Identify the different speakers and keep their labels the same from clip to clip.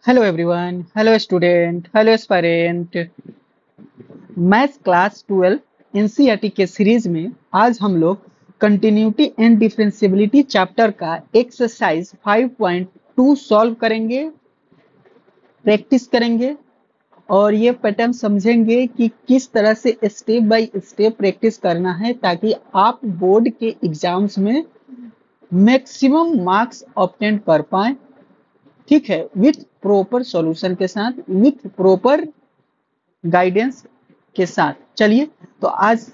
Speaker 1: Hello everyone, hello student, hello aspirant. Maths class 12 NCERT के series में आज हम लोग कंटिन्यूटी एंड डिफरेंशियबिलिटी चैप्टर का एक्सरसाइज 5.2 सॉल्व करेंगे, प्रैक्टिस करेंगे और ये पैटर्न समझेंगे कि किस तरह से स्टेप बाय स्टेप प्रैक्टिस करना है ताकि आप बोर्ड के एग्जाम्स में मैक्सिमम मार्क्स ऑब्टेन कर पाए। ठीक है, विथ प्रॉपर सॉल्यूशन के साथ, विथ प्रॉपर गाइडेंस के साथ। चलिए तो आज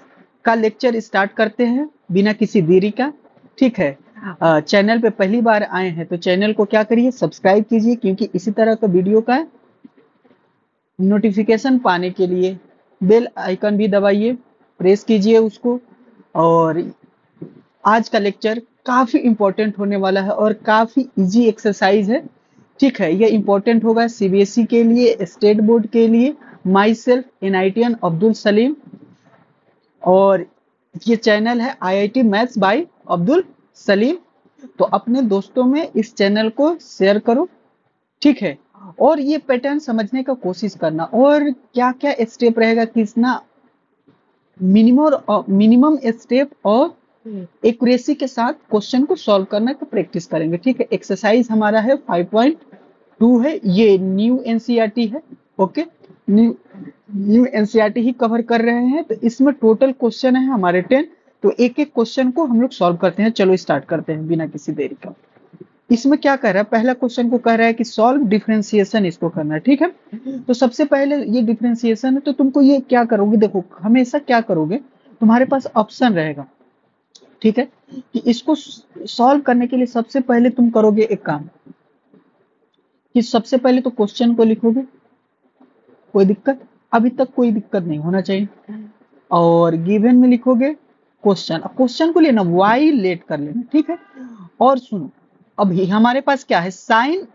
Speaker 1: का लेक्चर स्टार्ट करते हैं बिना किसी देरी का। ठीक है, चैनल पे पहली बार आए हैं तो चैनल को क्या करिए, सब्सक्राइब कीजिए, क्योंकि इसी तरह का वीडियो का नोटिफिकेशन पाने के लिए बेल आइकन भी दबाइए, प्रेस कीजिए उसको। और आज का लेक्चर काफी इंपॉर्टेंट होने वाला है और काफी इजी एक्सरसाइज है। ठीक है, ये इंपॉर्टेंट होगा सीबीएसई के लिए, स्टेट बोर्ड के लिए। माई सेल्फ एनआईटीएन अब्दुल सलीम, और ये चैनल है IIT maths by Abdul Salim. तो अपने दोस्तों में इस चैनल को शेयर करो। ठीक है, और ये पैटर्न समझने का कोशिश करना और क्या क्या स्टेप रहेगा, कितना मिनिमम स्टेप और एक्यूरेसी के साथ क्वेश्चन को सॉल्व करने का प्रैक्टिस करेंगे। ठीक है, एक्सरसाइज हमारा है 5.2 है, ये न्यू एनसीईआरटी है। ओके, न्यू न्यू एनसीईआरटी ही कवर कर रहे हैं, तो इसमें टोटल क्वेश्चन है हमारे 10। तो एक एक क्वेश्चन को हम लोग सॉल्व करते हैं। चलो स्टार्ट करते हैं बिना किसी देरी का। इसमें क्या कर रहा है, पहला क्वेश्चन को कह रहा है कि सॉल्व डिफरेंशिएशन, इसको करना है। ठीक है, तो सबसे पहले ये डिफरेंशिएशन है, तो तुमको ये क्या करोगे, देखो हमेशा क्या करोगे, तुम्हारे पास ऑप्शन रहेगा। ठीक है, कि इसको सॉल्व करने के लिए सबसे पहले तुम करोगे एक काम, कि सबसे पहले तो क्वेश्चन को लिखोगे। कोई दिक्कत, अभी तक कोई दिक्कत नहीं होना चाहिए। और गिवन में लिखोगे क्वेश्चन, अब क्वेश्चन को लेना वाई लेट कर लेना। ठीक है, और सुनो, अभी हमारे पास क्या है, साइन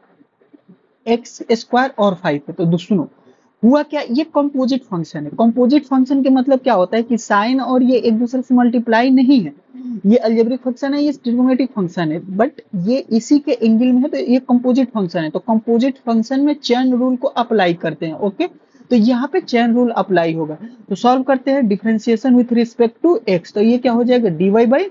Speaker 1: एक्स स्क्वायर और 5 है। तो सुनो, हुआ क्या, ये कंपोजिट फंक्शन है। कंपोजिट फंक्शन के मतलब क्या होता है कि साइन और ये एक दूसरे से मल्टीप्लाई नहीं है। ये अलजेब्रिक फंक्शन है, ये ट्रिग्नोमेट्रिक फंक्शन है, बट ये इसी के एंगल में है, तो ये कंपोजिट फंक्शन है। तो कंपोजिट फंक्शन में चेन रूल को अप्लाई करते हैं। ओके, तो यहाँ पे चेन रूल अप्लाई होगा। तो सॉल्व करते हैं differentiation with respect to x, तो ये क्या हो जाएगा, d y by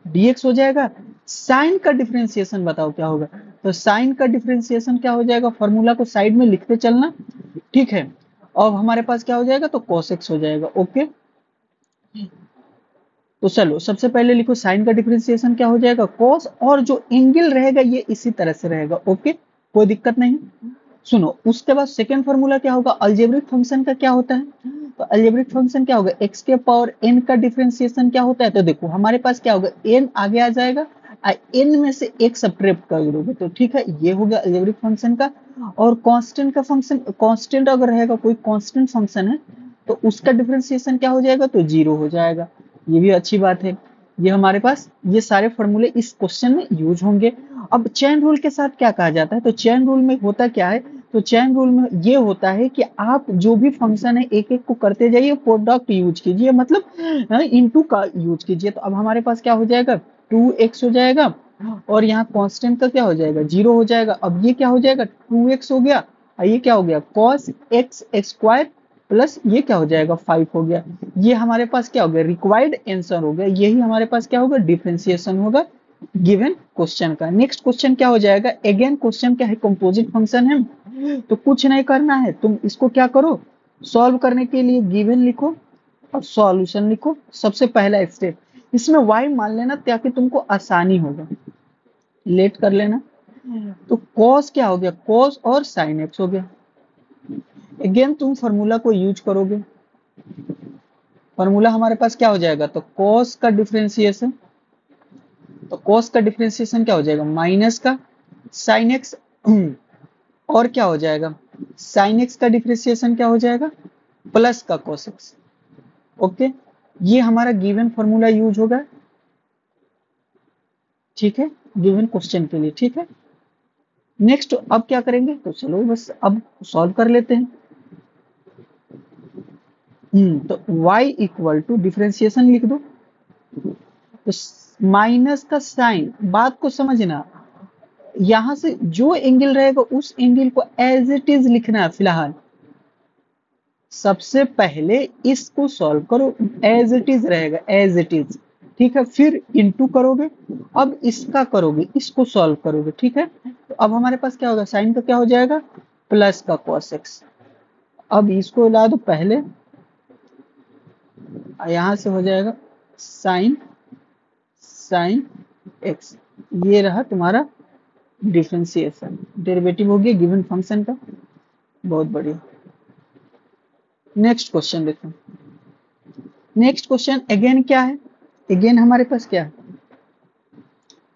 Speaker 1: d x हो जाएगा। साइन का डिफरेंशिएशन बताओ क्या होगा, तो साइन का डिफरेंशिएशन क्या हो जाएगा, फॉर्मूला को साइड में लिखते चलना। ठीक है, अब हमारे पास क्या हो जाएगा, तो cos x हो जाएगा। ओके, तो चलो सबसे पहले लिखो साइन का डिफरेंशिएशन क्या हो जाएगा, cos, और जो एंगल रहेगा ये इसी तरह से रहेगा। ओके, कोई दिक्कत नहीं। सुनो, उसके बाद सेकेंड फॉर्मूला क्या होगा, अलजेब्रिक फंक्शन का क्या होता है, तो अलजेब्रिक फंक्शन क्या होगा, x के पावर n का डिफरेंशिएशन क्या होता है। तो देखो हमारे पास क्या होगा, n आगे आ जाएगा, n में से एक सब्ट्रैक्ट कर दोगे। तो ठीक है, ये हो गया अलजेब्रिक फंक्शन का। और कांस्टेंट का फंक्शन, कांस्टेंट अगर रहेगा, कोई कांस्टेंट फंक्शन है, तो उसका डिफरेंशिएशन क्या हो जाएगा, तो जीरो हो जाएगा। ये भी अच्छी बात है। ये हमारे पास ये सारे फॉर्मूले इस क्वेश्चन में यूज होंगे। अब चेन रूल के साथ क्या कहा जाता है, तो चेन रूल में होता क्या है, तो चेन रूल में ये होता है कि आप जो भी फंक्शन है एक एक को करते जाइए, प्रोडक्ट यूज कीजिए, मतलब इनटू का यूज कीजिए। तो अब हमारे पास क्या हो जाएगा, 2x हो जाएगा, और यहाँ कांस्टेंट का क्या हो जाएगा, जीरो हो जाएगा। अब ये क्या हो जाएगा, 2x हो गया, और ये क्या हो गया, cos x स्क्वायर प्लस ये क्या हो जाएगा, 5 हो गया। ये हमारे पास क्या हो गया, रिक्वायर्ड आंसर हो गया। यही हमारे पास क्या होगा, डिफरेंशिएशन होगा गिवन क्वेश्चन का। नेक्स्ट क्वेश्चन क्या हो जाएगा, अगेन क्वेश्चन क्या है, कंपोजिट फंक्शन है, तो कुछ नहीं करना है, तुम इसको क्या करो, सॉल्व करने के लिए गिवन लिखो और सॉल्यूशन लिखो। सबसे पहला स्टेप, इसमें y मान लेना ताकि तुमको आसानी होगा, लेट कर लेना। तो cos क्या हो गया, cos और sin x हो गया। अगेन तुम फार्मूला को यूज करोगे, फार्मूला हमारे पास क्या हो जाएगा, तो cos का डिफरेंशिएशन, तो cos का डिफरेंशिएशन क्या हो जाएगा, माइनस का sin x, और क्या हो जाएगा, sin x का डिफरेंशिएशन क्या हो जाएगा, प्लस का cos x। ओके, ये हमारा गिवन फार्मूला यूज होगा। ठीक है, गिवन क्वेश्चन के लिए। ठीक है, नेक्स्ट अब क्या करेंगे, तो चलो बस अब सॉल्व कर लेते हैं। तो y इक्वल टू डिफरेंशिएशन लिख दो, तो माइनस का साइन, बात को समझना, यहां से जो एंगल रहेगा उस एंगल को एज इट इज लिखना है फिलहाल। सबसे पहले इसको सॉल्व करो, एज इट इज रहेगा, एज इट इज। ठीक है, फिर इंटू करोगे, अब इसका करोगे, इसको सॉल्व करोगे। ठीक है, तो अब हमारे पास क्या होगा, साइन का क्या हो जाएगा, प्लस का cos x। अब इसको ला दो पहले, यहां से हो जाएगा साइन साइन x। ये रहा तुम्हारा डिफरेंशिएशन, डेरिवेटिव हो गया गिवन फंक्शन का। बहुत बढ़िया। नेक्स्ट क्वेश्चन देखो। नेक्स्ट क्वेश्चन अगेन क्या है, अगेन हमारे पास क्या है,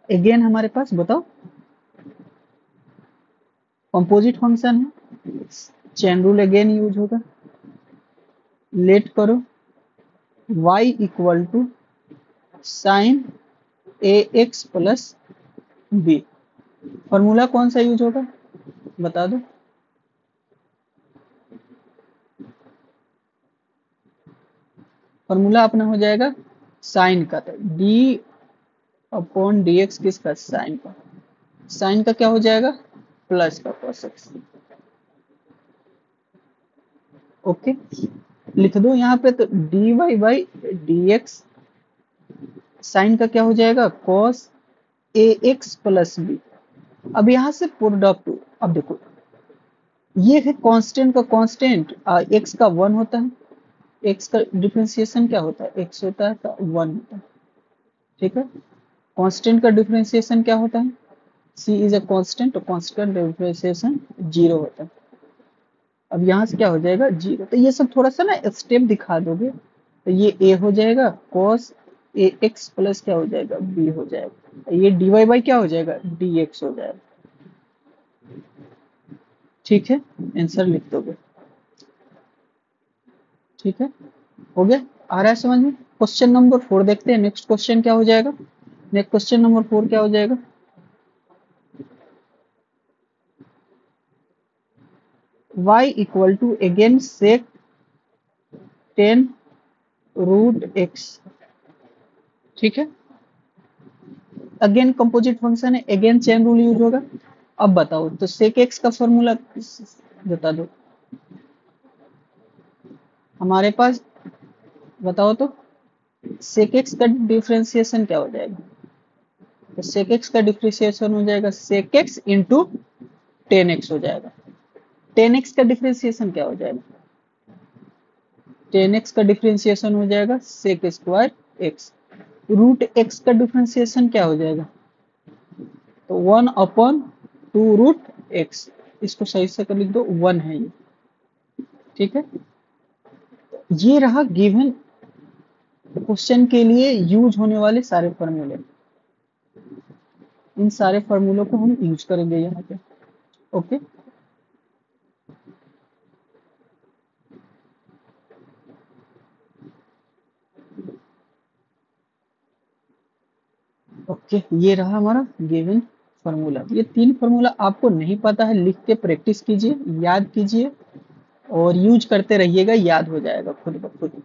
Speaker 1: अगेन हमारे पास बताओ कंपोजिट फंक्शन है, चेन रूल अगेन यूज होगा। लेट करो y equal to sine a x plus b. Formula कौन सा यूज होगा बता दो। फॉर्मूला अपना हो जाएगा साइन का, तो डी अपॉन डी एक्स किसका, साइन का। साइन का क्या हो जाएगा, प्लस का cos x। ओके, लिख दो यहाँ पे, तो d y by d x, sine का क्या हो जाएगा cos a x plus b. अब यहाँ से प्रोडक्ट, अब देखो ये है कांस्टेंट का कांस्टेंट, एक्स का 1 होता है, एक्स का डिफरेंशिएशन क्या होता है, एक्स होता है तो 1 होता है। ठीक है, कांस्टेंट का डिफरेंशिएशन क्या होता है, c इज अ कांस्टेंट, तो कांस्टेंट डिफरेंशिएशन 0 होता है। अब यहाँ से क्या हो जाएगा 0, तो ये सब थोड़ा सा ना स्टेप दिखा दोगे, तो ये a हो जाएगा cos ए एक्स प्लस क्या हो जाएगा b हो जाएगा, ये dy बाई क्या हो जाएगा dx हो जाएगा। ठीक है, आंसर लिख दोगे। ठीक है, हो गया, आ रहा है समझ में। क्वेश्चन नंबर 4 देखते हैं, नेक्स्ट क्वेश्चन क्या हो जाएगा। नेक्स्ट क्वेश्चन नंबर 4 क्या हो जाएगा, y equal to again sec 10 root x। ठीक है, अगेन कंपोजिट फंक्शन है, अगेन चेन रूल यूज होगा। अब बताओ तो सेक एक्स का फॉर्मूला बता दो हमारे पास, बताओ तो सेक एक्स का डिफरेंशिएशन क्या हो जाएगा, तो सेक एक्स का डिफरेंशिएशन हो जाएगा सेक एक्स इंटू 10x हो जाएगा। 10x का डिफरेंशिएशन क्या हो जाएगा, 10x का डिफरेंशिएशन हो जाएगा sec square x. Root x का डिफरेंशिएशन क्या हो जाएगा, तो 1 अपॉन 2 रूट एक्स। इसको सही से कर लिख दो, 1 है ये। ठीक है, ये रहा गिवन क्वेश्चन के लिए यूज होने वाले सारे फॉर्मूले। इन सारे फॉर्मूलों को हम यूज करेंगे यहाँ पे। ओके, ओके, ये रहा हमारा गिवन फॉर्मूला। ये 3 फॉर्मूला आपको नहीं पता है, लिख के प्रैक्टिस कीजिए, याद कीजिए और यूज करते रहिएगा, याद हो जाएगा खुद ब खुद।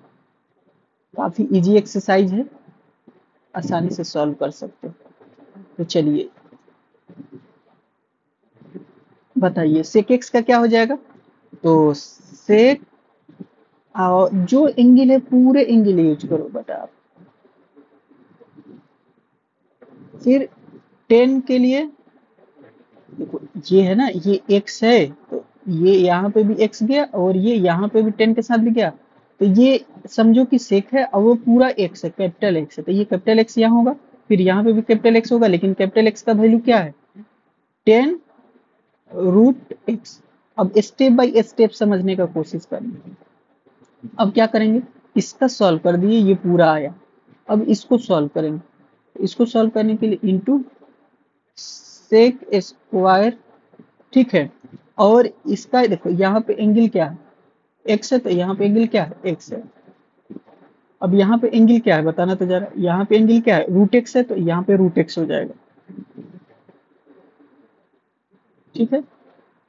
Speaker 1: काफी इजी एक्सरसाइज है, आसानी से सॉल्व कर सकते हो। तो चलिए बताइए सेक एक्स का क्या हो जाएगा, तो सेक जो एंगल है पूरे एंगल यूज करो बेटा आप। फिर 10 के लिए देखो, ये है ना, ये x है, तो ये यहाँ पे भी x गया और ये यहाँ पे भी 10 के साथ भी गया, तो ये समझो कि सेक है और वो पूरा x है, कैपिटल x है, तो ये कैपिटल x यहाँ होगा, फिर यहाँ पे भी कैपिटल x होगा, लेकिन कैपिटल x का वैल्यू क्या है 10 रूट x। अब स्टेप बाय स्टेप समझने का कोशिश करेंगे। अब क्या करेंगे, इसका सॉल्व कर दिए, ये पूरा आया। अब इसको सॉल्व करेंगे, इसको सॉल्व करने के लिए इंटू सेक स्क्वायर। ठीक है, और इसका देखो यहाँ पे एंगल क्या है, एक्स है, तो यहाँ पे एंगल क्या है, एक्स है। अब यहाँ पे एंगल क्या है बताना तो जरा, यहाँ पे एंगल क्या है रूट एक्स है, तो यहाँ पे रूट एक्स हो जाएगा। ठीक है,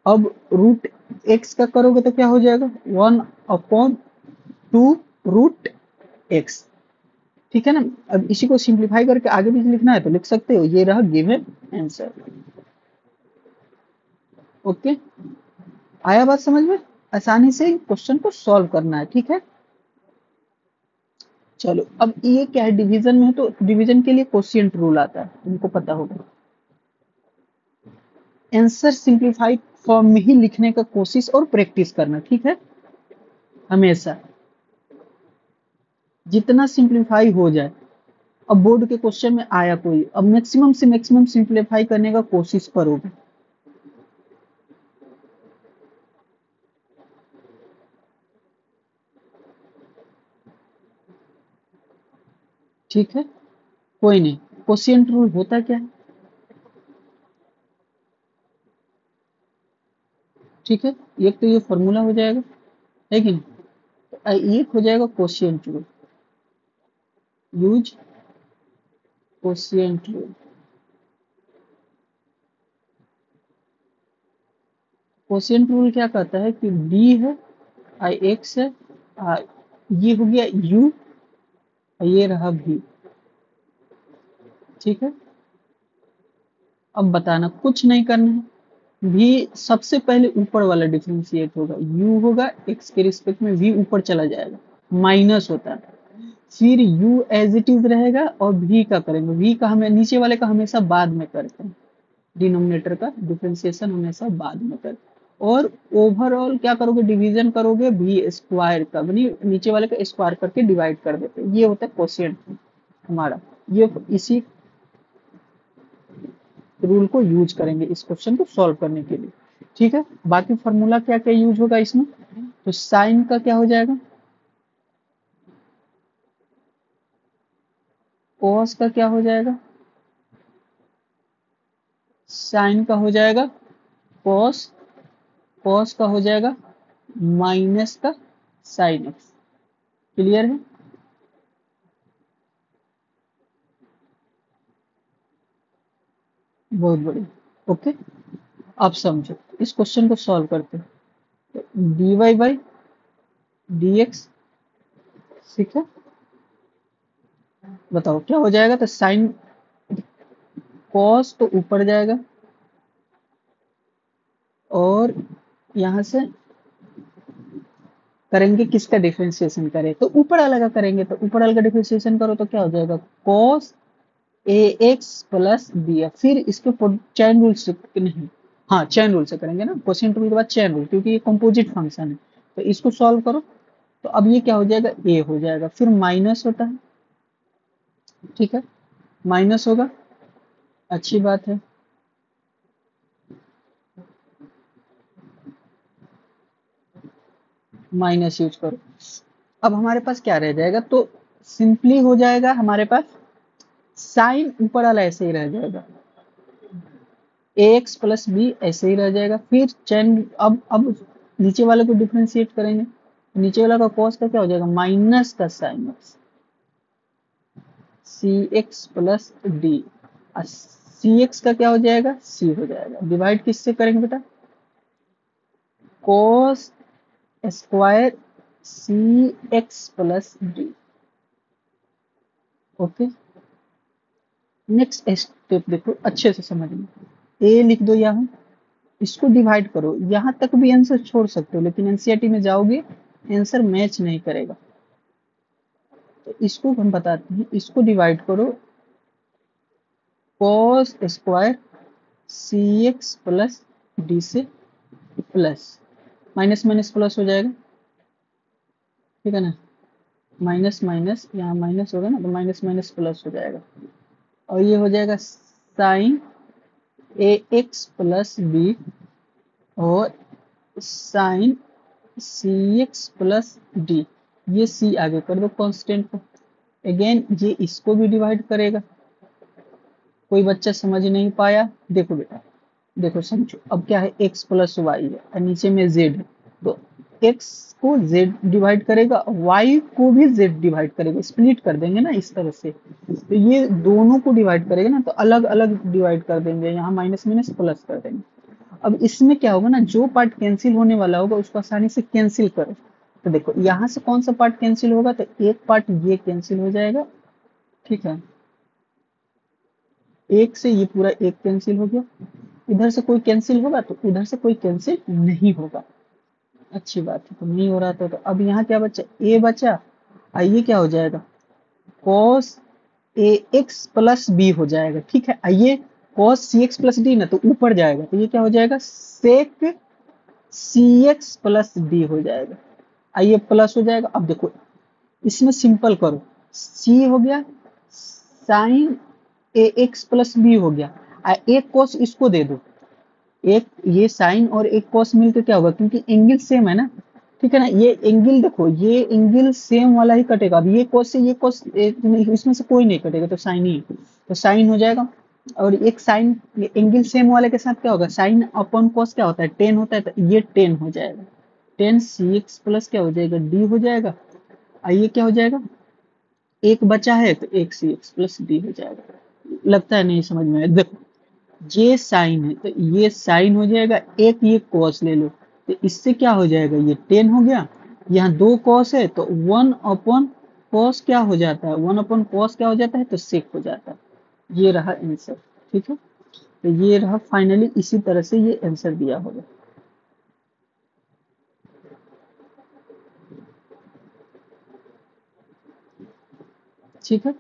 Speaker 1: अब रूट एक्स का करोगे तो क्या हो जाएगा 1 अपॉन 2 रूट एक्स। ठीक है ना, अब इसी को सिंप्लीफाई करके आगे भी लिखना है तो लिख सकते हो। ये रहा गिवन आंसर। ओके, आया बात समझ में? आसानी से क्वेश्चन को सॉल्व करना है, ठीक है। चलो अब ये क्या है, डिवीजन में है तो डिवीजन के लिए कोशिएंट रूल आता है, तुमको पता होगा। आंसर सिंप्लीफाइड फॉर्म में ही लिखने का कोशिश और प्रैक्टिस करना, ठीक है। हमेशा जितना सिंप्लीफाई हो जाए, अब बोर्ड के क्वेश्चन में आया कोई, अब मैक्सिमम से मैक्सिमम सिंप्लीफाई करने का कोशिश करोगे, ठीक है। कोई नहीं, कोशिएंट रूल होता क्या है, ठीक है। एक तो ये फॉर्मूला हो जाएगा, है कि नहीं। एक हो जाएगा quotient rule, use quotient rule. Quotient rule क्या कहता है कि डी है, आई एक्स है, ये हो गया यू, ये रहा भी, ठीक है। अब बताना, कुछ नहीं करना है, भी सबसे पहले ऊपर वाला डिफरेंशिएट होगा, u होगा x के रिस्पेक्ट में, v ऊपर चला जाएगा, माइनस होता है, फिर u एज इट इज रहेगा और v का करेंगे, v का हमें नीचे वाले का हमेशा बाद में करते हैं, डिनोमिनेटर का डिफरेंशिएशन हमेशा बाद में करते हैं। और ओवरऑल क्या करोगे, डिवीजन करोगे v स्क्वायर का, यानी नीचे वाले का स्क्वायर करके डिवाइड कर देते हैं, ये होता है कोशिएंट हमारा। ये इसी रूल को यूज करेंगे इस क्वेश्चन को सॉल्व करने के लिए, ठीक है। बाकी फॉर्मूला क्या क्या यूज होगा इसमें, तो साइन का क्या हो जाएगा, कॉस का क्या हो जाएगा, साइन का हो जाएगा कॉस, कॉस का हो जाएगा माइनस का साइन एक्स, क्लियर है। बहुत बढ़िया, ओके। अब समझो इस क्वेश्चन को सॉल्व करते हैं, d y by d x, ठीक है। बताओ क्या हो जाएगा, तो साइन कॉस तो ऊपर जाएगा, और यहां से करेंगे किसका डिफरेंशिएशन करें, तो ऊपर वाला का करेंगे, तो ऊपर वाला का डिफरेंशिएशन करो तो क्या हो जाएगा, cos ax प्लस बी, फिर इसके चैन रूल से नहीं, हाँ चैन रूल से करेंगे ना, क्वेश्चन रूल के बाद चैन रूल, क्योंकि ये कंपोजिट फंक्शन है, तो इसको सॉल्व करो, तो अब ये क्या हो जाएगा, a हो जाएगा, फिर माइनस होता है, ठीक है, माइनस होगा, अच्छी बात है, माइनस यूज करो। अब हमारे पास क्या रह जाएगा, तो सिंपली हो जाएगा हमारे पास, साइन ऊपर वाला ऐसे ही रह जाएगा, ax प्लस बी ऐसे ही रह जाएगा, फिर चैन, अब नीचे वाले को डिफरेंशिएट करेंगे, नीचे वाला का cos का क्या हो जाएगा, माइनस का साइन एक्स, सी एक्स प्लस डी, सी एक्स का क्या हो जाएगा, सी हो जाएगा, डिवाइड किससे करेंगे बेटा, cos square C X plus D, okay. Next step देखो अच्छे से समझ में, ए लिख दो यहाँ, इसको डिवाइड करो, यहां तक भी आंसर छोड़ सकते हो, लेकिन एनसीईआरटी में जाओगे आंसर मैच नहीं करेगा, तो इसको हम बताते हैं, इसको डिवाइड करो, cos square C X plus D से, प्लस माइनस माइनस प्लस हो जाएगा, ठीक है ना, माइनस माइनस यहाँ माइनस होगा ना, तो माइनस माइनस प्लस हो जाएगा, और ये हो जाएगा sign a x plus B, और साइन सी एक्स प्लस डी, ये सी आगे कर दो कांस्टेंट को, अगेन ये इसको भी डिवाइड करेगा, कोई बच्चा समझ नहीं पाया, देखो बेटा, देखो समझो, अब क्या है, x प्लस वाई है और नीचे में z है, तो x को z डिवाइड करेगा, y को भी z डिवाइड करेगा, स्प्लिट कर देंगे ना इस तरह से, तो ये दोनों को डिवाइड करेगा ना, तो अलग अलग डिवाइड कर देंगे, यहाँ माइनस माइनस प्लस कर देंगे। अब इसमें क्या होगा ना, जो पार्ट कैंसिल होने वाला होगा उसको आसानी से कैंसिल करो, तो देखो यहाँ से कौन सा पार्ट कैंसिल होगा, तो एक पार्ट ये कैंसिल हो जाएगा, ठीक है, एक से ये पूरा एक कैंसिल हो गया, इधर से कोई कैंसिल होगा तो उधर से कोई कैंसिल नहीं होगा। अच्छी बात है, तो नहीं हो रहा था तो अब यहाँ क्या बचा, ए बचा। आइए क्या हो जाएगा, cos A x plus B हो जाएगा। ठीक है, आइए कॉस सी एक्स प्लस डी ना तो ऊपर जाएगा, तो ये क्या हो जाएगा, सेक सी एक्स प्लस डी हो जाएगा। आइए प्लस हो जाएगा। अब देखो इसमें सिंपल करो, सी हो गया sign a x plus B हो गया, एक कॉस इसको दे दो, एक ये साइन और एक कॉस मिलकर क्या होगा, क्योंकि एंगल सेम है ना। ठीक है ना, ये एंगल देखो, ये एंगल सेम वाला ही कटेगा। अब ये कॉस से ये कॉस, इसमें से कोई नहीं कटेगा तो साइन ही है। तो साइन हो जाएगा। और एक साइन एंगल सेम वाले के साथ क्या होगा, साइन अपॉन कॉस क्या होता है, टेन होता है, तो ये टेन हो जाएगा। टेन सी एक्स प्लस क्या हो जाएगा, डी हो जाएगा। आइए क्या हो जाएगा, एक बचा है तो एक सी एक्स प्लस डी हो जाएगा। लगता है नहीं समझ में आया। देखो ये साइन है तो ये साइन हो जाएगा, एक ये कॉस ले लो तो इससे क्या हो जाएगा, ये टेन हो गया। यहाँ दो कॉस है तो वन अपॉन कॉस क्या हो जाता है, वन अपॉन कॉस क्या हो जाता है, तो सेक हो जाता है। ये रहा आंसर। ठीक है, तो ये रहा फाइनली, इसी तरह से ये आंसर दिया होगा। ठीक है,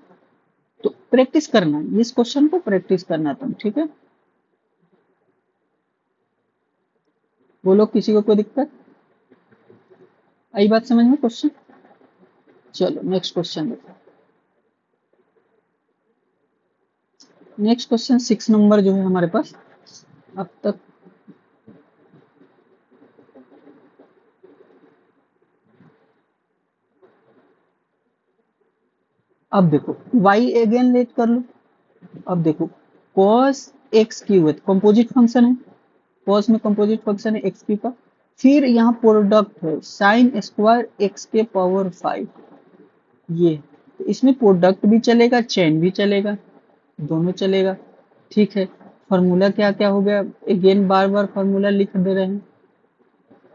Speaker 1: तो प्रैक्टिस करना, इस क्वेश्चन को प्रैक्टिस करना तुम। ठीक है, बोलो किसी को कोई दिक्कत आई बात समझ में क्वेश्चन। चलो नेक्स्ट क्वेश्चन देखो। नेक्स्ट क्वेश्चन 6 नंबर जो है हमारे पास अब तक। अब देखो y अगेन लेट कर लो। अब देखो cos x क्यू है, कंपोजिट फंक्शन है, cos में कंपोजिट फंक्शन है एक्स क्यू का। फिर यहाँ प्रोडक्ट है साइन स्क्वायर एक्स के पावर 5, ये तो इसमें प्रोडक्ट भी चलेगा चेन भी चलेगा, दोनों चलेगा। ठीक है, फॉर्मूला क्या क्या हो गया, अगेन बार बार फॉर्मूला लिख दे रहे हैं।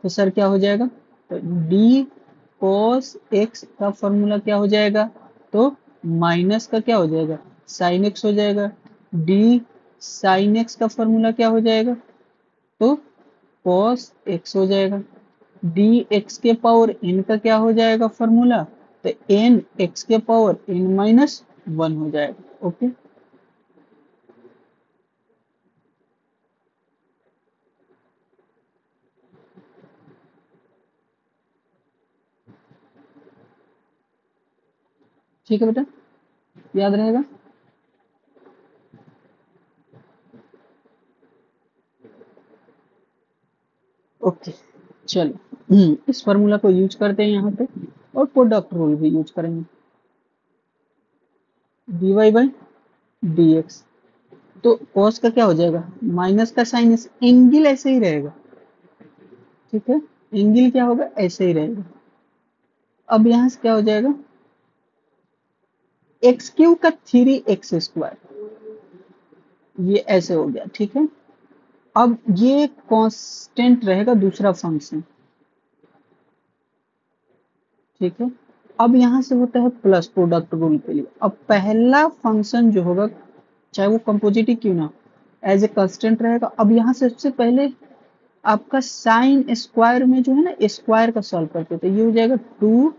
Speaker 1: तो सर क्या हो जाएगा, तो डी cos x का फॉर्मूला क्या हो जाएगा, तो माइनस का क्या हो जाएगा, साइन x हो जाएगा। डी साइन x का फॉर्मूला क्या हो जाएगा, तो cos x हो जाएगा। डी एक्स के पावर n का क्या हो जाएगा फॉर्मूला, तो n x के पावर n माइनस वन हो जाएगा। ओके, ठीक है बेटा, याद रहेगा। ओके चलो, इस फॉर्मूला को यूज करते हैं यहाँ पे, और प्रोडक्ट रूल भी यूज करेंगे। D y by d x, तो कॉस का क्या हो जाएगा, माइनस का साइन, एंगल ऐसे ही रहेगा। ठीक है, एंगल क्या होगा, ऐसे ही रहेगा। अब यहाँ से क्या हो जाएगा, एक्स क्यू का थ्री एक्स स्क्वायर, ये ऐसे हो गया। ठीक है, अब ये कांस्टेंट रहेगा दूसरा फंक्शन। ठीक है, अब यहाँ से होता है प्लस प्रोडक्ट रूल के लिए। अब पहला फंक्शन जो होगा, चाहे वो कंपोजिट ही क्यों ना, एज ए कांस्टेंट रहेगा। अब यहाँ से सबसे पहले आपका साइन स्क्वायर में जो है ना, स्क्वायर का सॉल्व करते तो ये हो जाएगा टू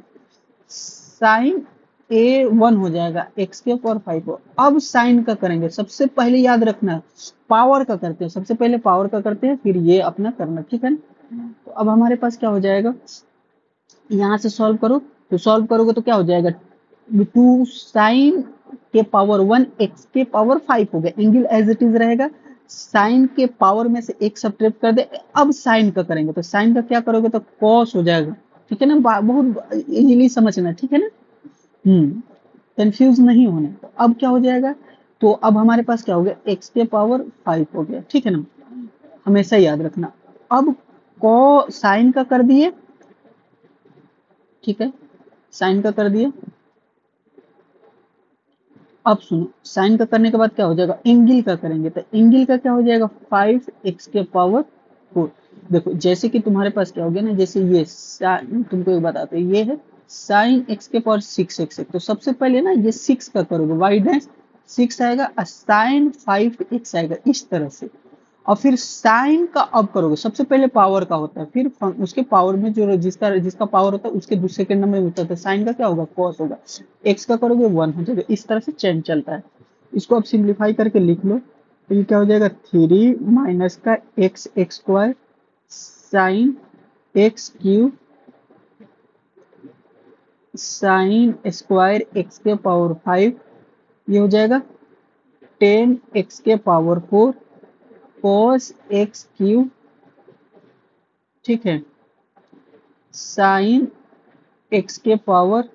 Speaker 1: साइन ए वन हो जाएगा एक्स के पावर 5 हो। अब साइन का करेंगे, सबसे पहले याद रखना पावर का करते हैं, सबसे पहले पावर का करते हैं फिर ये अपना करना। ठीक है, तो अब हमारे पास क्या हो जाएगा, यहाँ से सॉल्व करो, तो सॉल्व करोगे तो क्या हो जाएगा, टू साइन के पावर वन एक्स के पावर 5 हो गया, एंगल एज इट इज रहेगा। साइन के पावर में से एक सब्ट्रैक्ट कर दे। अब साइन का करेंगे तो साइन का क्या करोगे, तो कॉस हो जाएगा। ठीक है ना, बहुत इजीली समझना। ठीक है ना, कंफ्यूज नहीं होना। तो अब क्या हो जाएगा, तो अब हमारे पास क्या हो गया, एक्स के पावर 5 हो गया। ठीक है ना, हमेशा याद रखना। अब को साइन का कर दिए, ठीक है, साइन का कर दिए। अब सुनो, साइन का करने के बाद क्या हो जाएगा, एंगल का करेंगे तो एंगल का क्या हो जाएगा, 5x के पावर 4। देखो जैसे कि तुम्हारे पास क्या हो गया ना, जैसे ये तुमको एक बताते हैं, ये है साइन एक्स के पावर 6x, तो सबसे पहले ना ये 6 का करोगे, वाई डैश 6 आएगा और साइन 5x आएगा, इस तरह से। और फिर साइन का अब करोगे, सबसे पहले पावर का होता है, फिर उसके पावर में जो जिसका जिसका पावर होता है उसके दूसरे सेकंड नंबर में होता है, साइन का क्या होगा, कॉस होगा। एक्स का करोगे 1 हो जाएगा। इस तरह से चेंज चलता है। इसको आप सिंप्लीफाई करके लिख लो, तो ये क्या हो जाएगा, 3 माइनस का x x square sine x cube sine square x के पावर 5, ये हो जाएगा 10 एक्स के पावर 4 कॉस एक्स क्यूब, ठीक है, साइन एक्स के पावर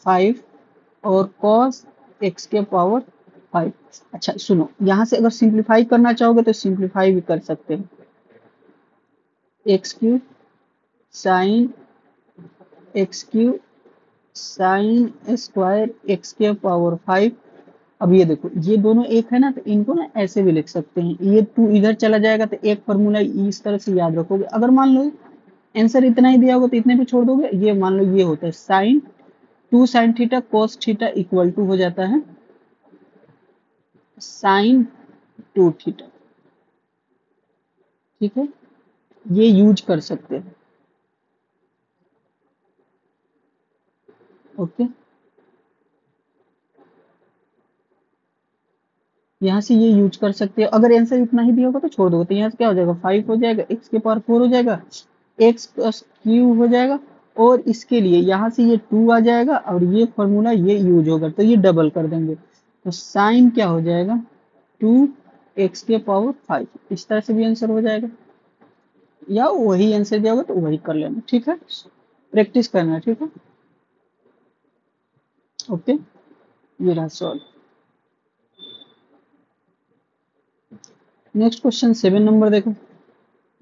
Speaker 1: 5 और कॉस एक्स के पावर 5। अच्छा सुनो, यहां से अगर सिंप्लीफाई करना चाहोगे तो सिंप्लीफाई भी कर सकते हैं। X cube sine x cube sine square x के पावर 5। अब ये देखो, ये दोनों एक है ना, तो इनको ना ऐसे भी लिख सकते हैं, ये 2 इधर चला जाएगा तो एक फॉर्मूला इस तरह से याद रखोगे। अगर मान लो आंसर इतना ही दिया होगा तो इतने पे छोड़ दोगे। ये मान लो ये होता है sine 2 sine theta cos theta equal to हो जाता है साइन 2 थीटा, ठीक है, ये यूज कर सकते हैं। ओके, यहाँ से ये यूज कर सकते हो। अगर आंसर इतना ही दिया होगा तो छोड़ दोगे, तो यहाँ से क्या हो जाएगा, 5 हो जाएगा, एक्स के पावर 4 हो जाएगा, एक्स प्लस क्यू हो जाएगा, और इसके लिए यहाँ से ये 2 आ जाएगा और ये फॉर्मूला ये यूज होगा, तो ये डबल कर देंगे, तो साइन क्या हो जाएगा 2 एक्स के पावर 5। इस तरह से भी आंसर हो जाएगा, या वही आंसर दिया होगा तो वही कर लेना, ठीक है, प्रैक्टिस करना, ठीक है। ओके, ये रहा सॉल्व। नेक्स्ट क्वेश्चन 7 नंबर देखो,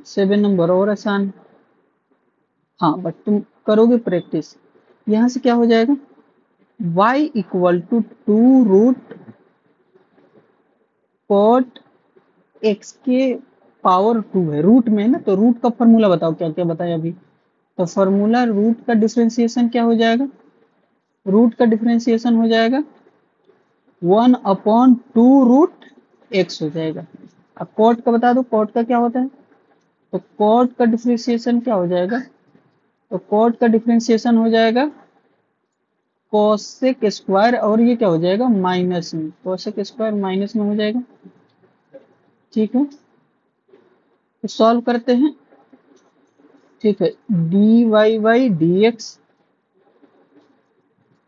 Speaker 1: 7 नंबर और आसान। हाँ बट तुम करोगे प्रैक्टिस। यहाँ से क्या हो जाएगा, y equal to 2 root cot x के पावर 2 है, रूट में है ना, तो रूट का फॉर्मूला बताओ, क्या क्या बताया अभी। तो फॉर्मूला रूट का डिफरेंशिएशन क्या हो जाएगा, रूट का डिफरेंशिएशन हो जाएगा 1/2 रूट एक्स हो जाएगा। अब कॉट का बता दो, कॉट का क्या होता है, तो कॉट का डिफरेंशिएशन क्या हो जाएगा, तो कॉट का डिफरेंशिएशन हो जाएगा कोसेक स्क्वायर, और ये क्या हो जाएगा माइनस में, कोसेक स्क्वायर माइनस में हो जाएगा, ठीक है। तो सॉल्व करते हैं, ठीक है, d y by d x,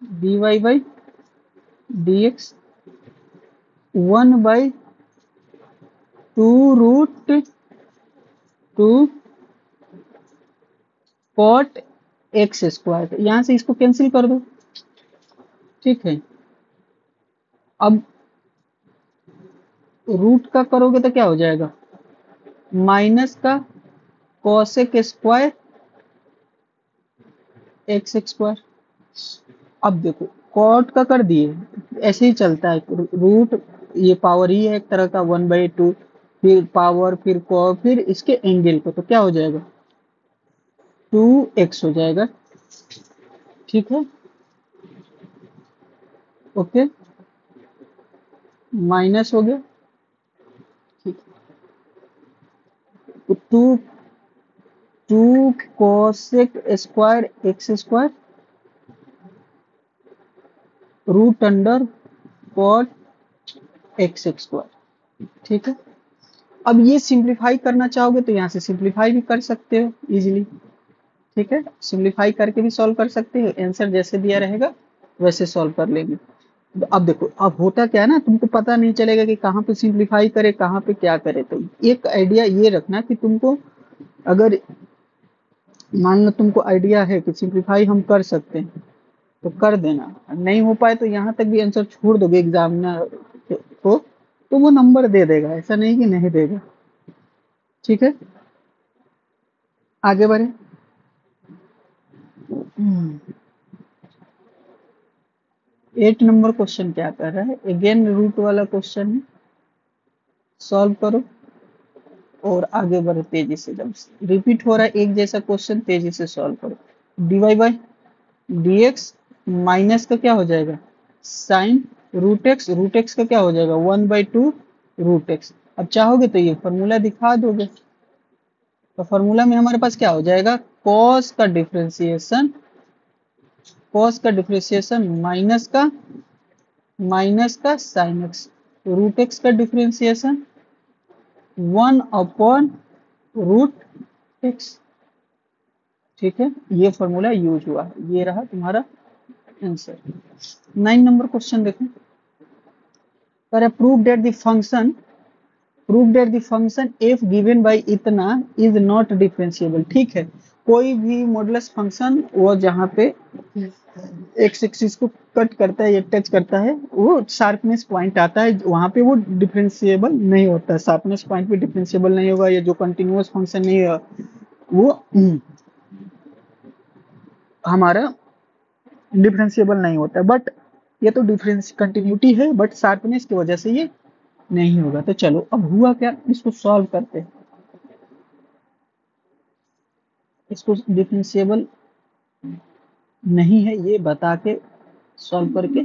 Speaker 1: d y by d x 1/2 root 2 cot x square, यहाँ से इसको कैंसिल कर दो, ठीक है। अब रूट का करोगे तो क्या हो जाएगा, माइनस का कोसेक स्क्वायर एक्स स्क्वायर। अब देखो कॉट का कर दिए, ऐसे ही चलता है, रूट ये पावर ही है एक तरह का 1/2, फिर पावर फिर कॉ फिर इसके एंगल को, तो क्या हो जाएगा 2x हो जाएगा, ठीक है। ओके, माइनस हो गया, ठीक, तो 2 cosec square x square root under cot x square, ठीक है। अब ये सिंप्लीफाई करना चाहोगे तो यहाँ से सिंप्लीफाई भी कर सकते हो इजीली, ठीक है, सिंप्लीफाई करके भी सॉल्व कर सकते हो, आंसर जैसे दिया रहेगा वैसे सॉल्व कर लेंगे। तो अब देखो, अब होता क्या है ना, तुमको पता नहीं चलेगा कि कहाँ पे सिंप्लीफाई करे कहाँ पे क्या करे, तो एक आइडिया ये रखना कि तुमको अगर मान लो तुमको आइडिया है कि सिंप्लीफाई हम कर सकते हैं तो कर देना, नहीं हो पाए तो यहाँ तक भी आंसर छोड़ दोगे एग्जामिनर को, तो वो नंबर दे देगा, ऐसा नहीं कि नहीं देगा, ठीक है। आगे बढ़े, 8 नंबर क्वेश्चन क्या कर रहा है, अगेन रूट वाला क्वेश्चन है, सॉल्व करो और आगे बढ़ो तेजी से, जब रिपीट हो रहा है एक जैसा क्वेश्चन तेजी से सॉल्व करो। dy by d x minus का क्या हो जाएगा साइन रूट एक्स का क्या हो जाएगा 1/2 रूट एक्स। अब चाहोगे तो ये फॉर्मूला दिखा दोगे। तो फॉर्मूला में हमारे पास क्या हो जाएगा, कॉस का डिफरेंशिएशन माइनस का साइन एक्स, रूट एक्स का डिफरेंशिएशन 1/√x। ठीक है, ये फॉर्मूला यूज हुआ है, ये रहा तुम्हारा आंसर। 9 नंबर क्वेश्चन देखो, पर prove that the function f given by इतना इज नॉट डिफरेंशिएबल। ठीक है, कोई भी मॉडुलस फंक्शन वो जहाँ पे एक्स एक्सिस को कट करता है या टच करता है, वो शार्पनेस पॉइंट आता है, वहां पे वो डिफरेंशिएबल नहीं होता है। शार्पनेस पॉइंट पे डिफरेंशिएबल नहीं होगा, या जो कंटिन्यूअस फंक्शन नहीं है वो हमारा डिफरेंशिएबल नहीं होता। बट ये तो डिफरेंस कंटिन्यूटी है, बट शार्पनेस की वजह से ये नहीं होगा। तो चलो अब हुआ क्या, इसको सॉल्व करते हैं। इसको डिफरेंशिएबल नहीं है ये बता के सॉल्व करके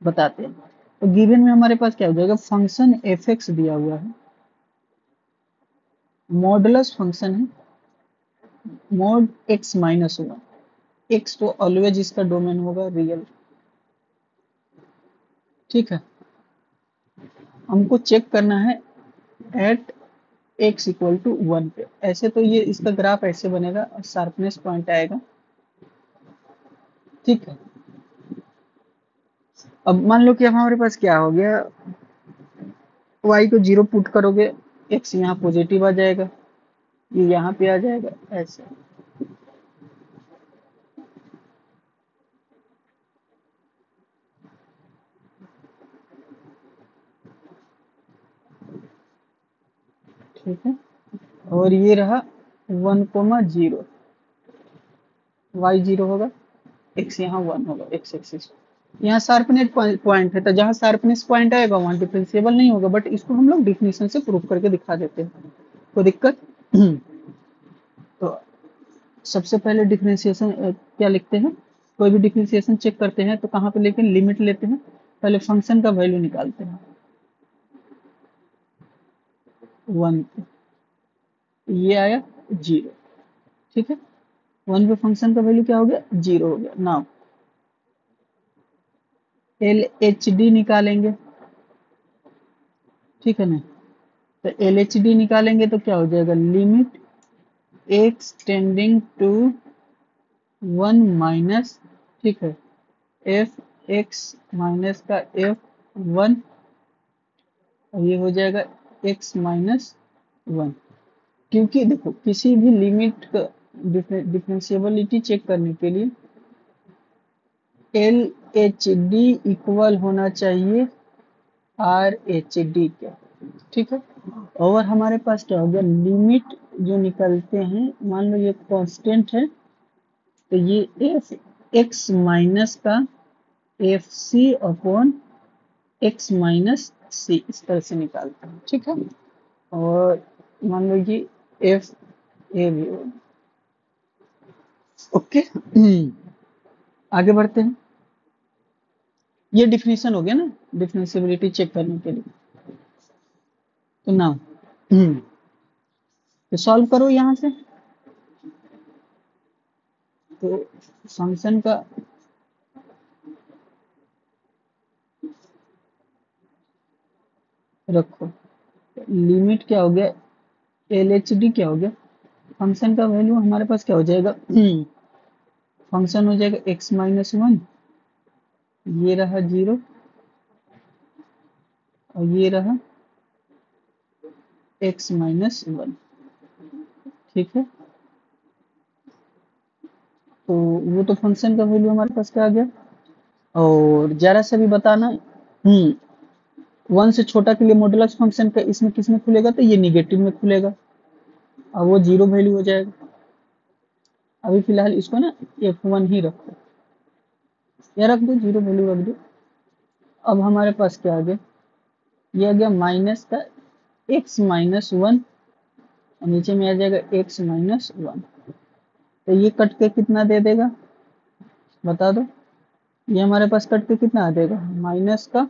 Speaker 1: बताते हैं। तो गिवन में हमारे पास क्या हो जाएगा, फंक्शन एफ एक्स दिया हुआ है, मॉडुलस फंक्शन है मॉड एक्स माइनस 1। एक्स तो ऑलवेज इसका डोमेन होगा रियल। ठीक है, हमको चेक करना है एट एक्स इक्वल टू 1 पे। ऐसे तो ये इसका ग्राफ ऐसे बनेगा, शार्पनेस पॉइंट आएगा। ठीक है, अब मान लो कि हमारे पास क्या हो गया, y को 0 पुट करोगे, x यहाँ पॉजिटिव आ जाएगा, ये यहाँ पे आ जाएगा ऐसे। ठीक है, और ये रहा 1,0, y 0 होगा, x यहाँ 1 होगा, x एक्सिस। यहाँ शार्पनेस पॉइंट है, तो जहाँ शार्पनेस पॉइंट आएगा वहाँ डिफरेंशिएबल नहीं होगा, बट इसको हम लोग डिफिनेशन से प्रूव करके दिखा देते हैं, कोई दिक्कत। तो सबसे पहले डिफरेंशिएशन क्या लिखते हैं, कोई भी डिफरेंशिएशन चेक करते हैं तो कहाँ पे लेके लिमिट लेते हैं, पहले फंक्शन का वैल्यू निकालते हैं 1 पे, ये आया 0। ठीक है, 1 पे फंक्शन का वैल्यू क्या हो गया, 0 हो गया। नाउ एल एच डी निकालेंगे। ठीक है ना, तो एल एच डी निकालेंगे तो क्या हो जाएगा, limit x tending to 1 minus, ठीक है, एफ एक्स माइनस का एफ 1, और ये हो जाएगा एक्स माइनस 1। क्योंकि देखो किसी भी लिमिट का डिफरेंशिएबिलिटी चेक करने के लिए एल एच डी इक्वल होना चाहिए आर एच डी के। ठीक है, और हमारे पास क्या हो गया, लिमिट जो निकलते हैं, मान लो ये कांस्टेंट है, तो ये एफ एक्स माइनस का F C upon X minus C, इस तरह से निकालते हैं। ठीक है, और मान लो ये एफ ए भी हो। ओके, आगे बढ़ते हैं। ये डिफिनेशन हो गया ना, डिफरेंशिएबिलिटी चेक करने के लिए। तो नाउ तो सॉल्व करो यहाँ से। तो फंक्शन का रखो, लिमिट क्या हो गया, एल एच डी क्या हो गया, फंक्शन का वैल्यू हमारे पास क्या हो जाएगा, फंक्शन हो जाएगा एक्स माइनस 1, ये रहा 0, और ये रहा एक्स माइनस 1। ठीक है, तो वो तो फंक्शन का वैल्यू हमारे पास क्या आ गया। और जरा सा भी बताना, 1 से छोटा के लिए मॉडुलस फंक्शन का इसमें किस में खुलेगा, तो ये निगेटिव में खुलेगा, और वो 0 वैल्यू हो जाएगा। अभी फिलहाल इसको ना f1 ही रखो, या रख दो 0 वैल्यू रख दो। अब हमारे पास क्या आ गया, ये आ गया माइनस का एक्स माइनस 1, और नीचे में आ जाएगा एक्स माइनस 1। तो ये कट के कितना दे देगा, बता दो। ये हमारे पास कट के कितना आ जाएगा, माइनस का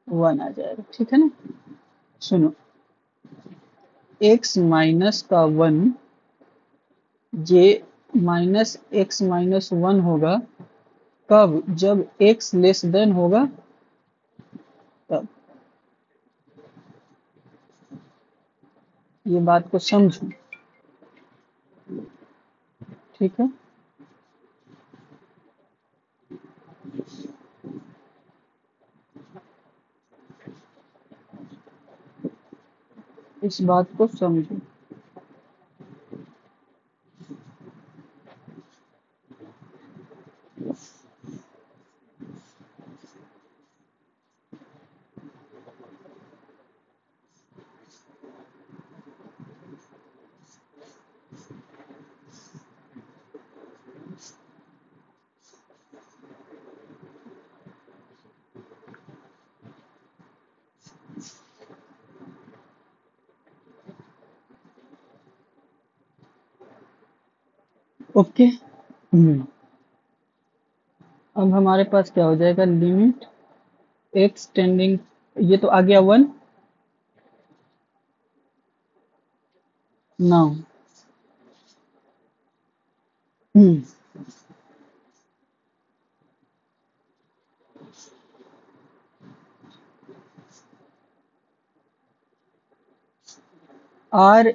Speaker 1: 1 आ जाएगा। ठीक है ना, सुनो, x माइनस का 1 ये माइनस एक्स माइनस 1 होगा कब? जब x लेस देन होगा तब। ये बात को समझो, ठीक है। इस बात को समझो। ओके। अब हमारे पास क्या हो जाएगा? लिमिट एक्स टेंडिंग, ये तो आ गया 1 नाउ। आर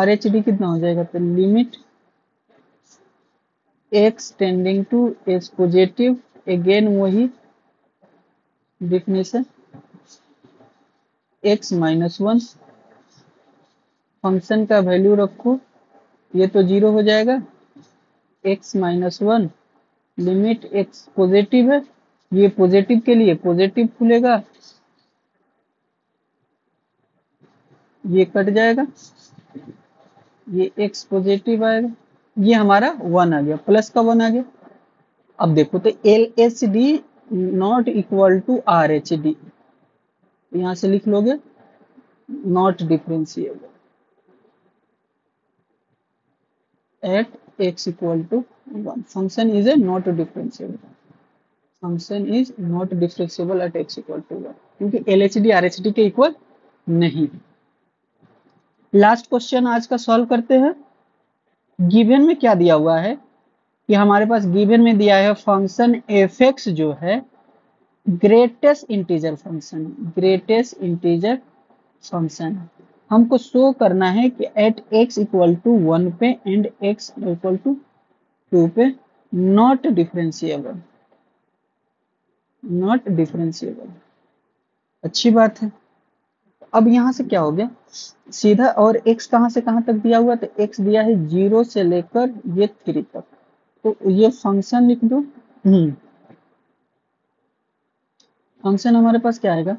Speaker 1: एच डी कितना हो जाएगा? तो limit x tending to s positive, again वही डिफिनेशन, एक्स माइनस 1, फंक्शन का वैल्यू रखो, ये तो 0 हो जाएगा, x minus 1, limit x positive है, ये पॉजिटिव के लिए पॉजिटिव खुलेगा, ये कट जाएगा, ये एक्स पॉजिटिव आएगा, ये हमारा 1 आ गया, प्लस का 1 आ गया। अब देखो तो L H D not equal to R H D, यहां से लिख लोगे not differentiable at x equal to 1, function is a not differentiable, function is not differentiable at x equal to 1, क्योंकि L H D R H D के इक्वल नहीं। Last question आज का सॉल्व करते हैं। गिवन में क्या दिया हुआ है कि हमारे पास गिवन में दिया है फंक्शन एफ एक्स जो है greatest integer function, greatest integer function हमको शो करना है कि एट एक्स इक्वल टू 1 पे एंड एक्स इक्वल टू 2 पे नॉट डिफरेंशिएबल, नॉट डिफरेंशिएबल। अच्छी बात है। अब यहां से क्या हो गया सीधा, और x कहां से कहां तक दिया हुआ? तो x दिया है 0 से लेकर ये 3 तक, तो ये फंक्शन लिख दो। फंक्शन हमारे पास क्या आएगा?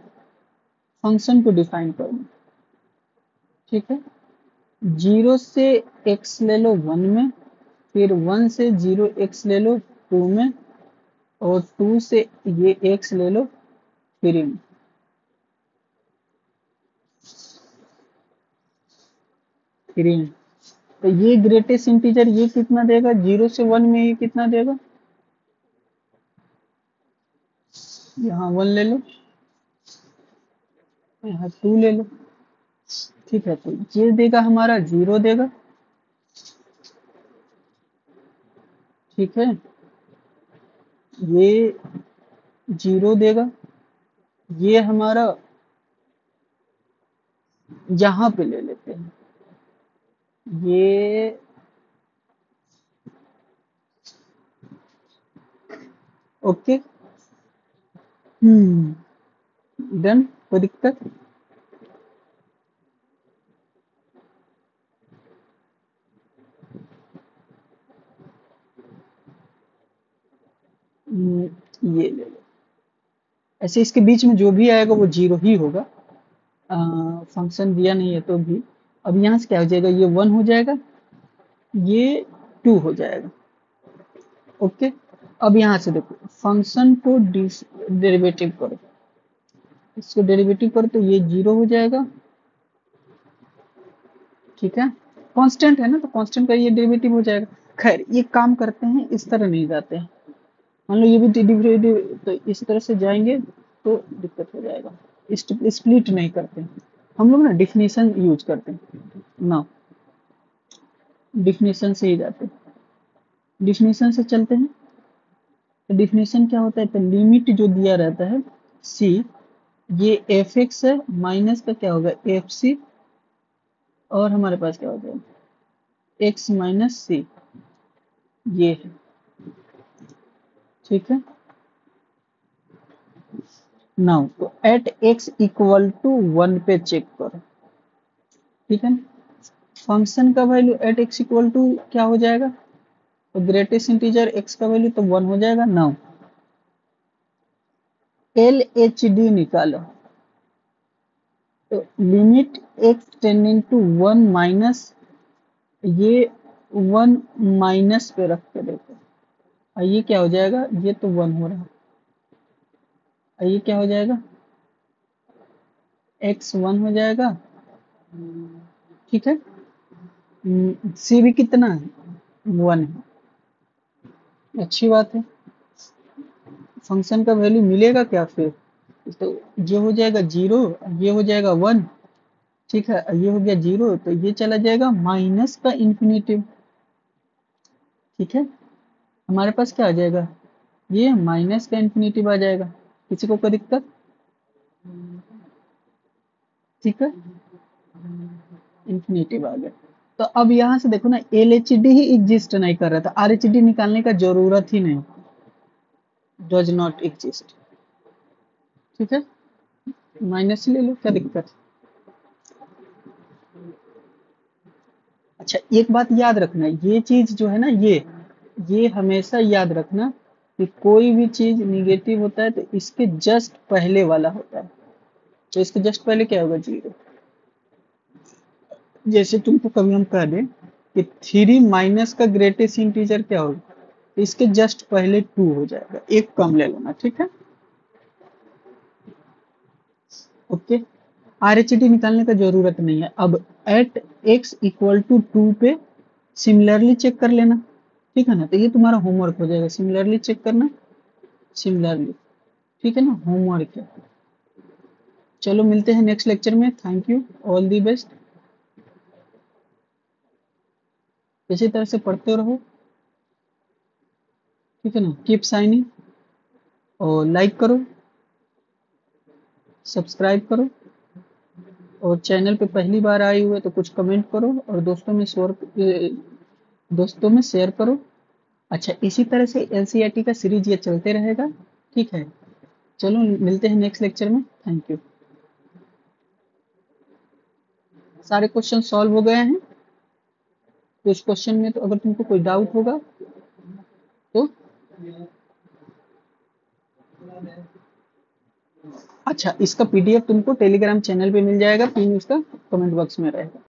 Speaker 1: फंक्शन को डिफाइन करो, ठीक है। 0 से x ले लो 1 में, फिर 1 से 0 x ले लो 2 में, और 2 से ये x ले लो 3 में। तो ये ग्रेटेस्ट इंटीजर ये कितना देगा? 0 से 1 में ये कितना देगा? यहाँ 1 ले लो, यहाँ 2 ले लो, ठीक है। तो ये देगा हमारा 0 देगा, ठीक है, ये 0 देगा, ये हमारा यहाँ पे ले लेते हैं, ये ओके। डन, कोई दिक्कत? ये ले लो। ऐसे इसके बीच में जो भी आएगा वो 0 ही होगा, फंक्शन दिया नहीं है तो भी। अब यहाँ से क्या हो जाएगा? ये 1 हो जाएगा, ये 2 हो जाएगा, ओके। अब यहाँ से देखो फंक्शन को डेरिवेटिव करो, इसको डेरिवेटिव करो तो ये 0 हो जाएगा, ठीक है। कांस्टेंट है ना, तो कांस्टेंट का ये डेरिवेटिव हो जाएगा। खैर ये काम करते हैं, इस तरह नहीं जाते हैं, मान लो ये भी डेरिवेटिव, तो इस तरह से जाएंगे तो दिक्कत हो जाएगा। स्प्लिट नहीं करते हम लोग ना, डिफिनीशन यूज करते हैं ना, डिफिनीशन से ही जाते हैं, डिफिनीशन से चलते हैं। तो डिफिनीशन क्या होता है, तो लिमिट जो दिया रहता है सी, ये एफ एक्स है, माइनस का क्या होगा एफ सी, और हमारे पास क्या हो जाएगा एक्स माइनस सी, ये है, ठीक है। नाउ तो एट एक्स इक्वल टू 1 पे चेक करो, ठीक है। फंक्शन का value at x equal to क्या हो जाएगा, तो ग्रेटेस्ट इंटीजर एक्स का वैल्यू तो 1 हो जाएगा। नाउ एल एच डी निकालो, तो limit x tending to 1 minus, ये 1 माइनस पे रख के देखो, और ये क्या हो जाएगा, ये तो 1 हो रहा है, और ये क्या हो जाएगा एक्स 1 हो जाएगा, ठीक है। सी भी कितना है 1 है, अच्छी बात है। फंक्शन का वैल्यू मिलेगा क्या फिर, तो ये हो जाएगा 0, ये हो जाएगा 1, ठीक है, ये हो गया 0, तो ये चला जाएगा माइनस का इन्फिनेटिव, ठीक है। हमारे पास क्या आ जाएगा, ये माइनस का इन्फिनेटिव आ जाएगा, किसी को कोई दिक्कत, ठीक है, इन्फिनेटिव आ गया। तो अब यहाँ से देखो ना, एल एच डी ही एग्जिस्ट नहीं कर रहा था, आर एच डी निकालने का जरूरत ही नहीं, डज नॉट एग्जिस्ट, ठीक है, माइनस ले लो, क्या दिक्कत। अच्छा एक बात याद रखना, ये चीज जो है ना, ये हमेशा याद रखना कि कोई भी चीज निगेटिव होता है तो इसके जस्ट पहले वाला होता है, तो इसके जस्ट पहले क्या होगा 0। जैसे तुमको कभी हम कह दें कि 3 माइनस का ग्रेटेस्ट इंटीजर क्या होगा, तो इसके जस्ट पहले 2 हो जाएगा, एक कम ले लेना, ठीक है, ओके। आर एच डी निकालने का जरूरत नहीं है। अब एट एक्स इक्वल टू 2 पे सिमिलरली चेक कर लेना, ठीक है ना, तो ये तुम्हारा होमवर्क हो जाएगा, सिमिलरली चेक करना, सिमिलरली, ठीक है ना, होमवर्क है। चलो मिलते हैं नेक्स्ट लेक्चर में, thank you, all the best. इसी तरह से पढ़ते रहो, ठीक है ना, कीप साइनिंग, और लाइक करो, सब्सक्राइब करो, और चैनल पे पहली बार आए हुए तो कुछ कमेंट करो, और दोस्तों में शेयर करो। अच्छा इसी तरह से एनसीईआरटी का सीरीज ये चलते रहेगा, ठीक है। चलो मिलते हैं नेक्स्ट लेक्चर में, थैंक यू। सारे क्वेश्चन सॉल्व हो गए हैं, कुछ क्वेश्चन में तो अगर तुमको कोई डाउट होगा तो, अच्छा इसका पीडीएफ तुमको टेलीग्राम चैनल पे मिल जाएगा, पिन उसका कमेंट बॉक्स में रहेगा।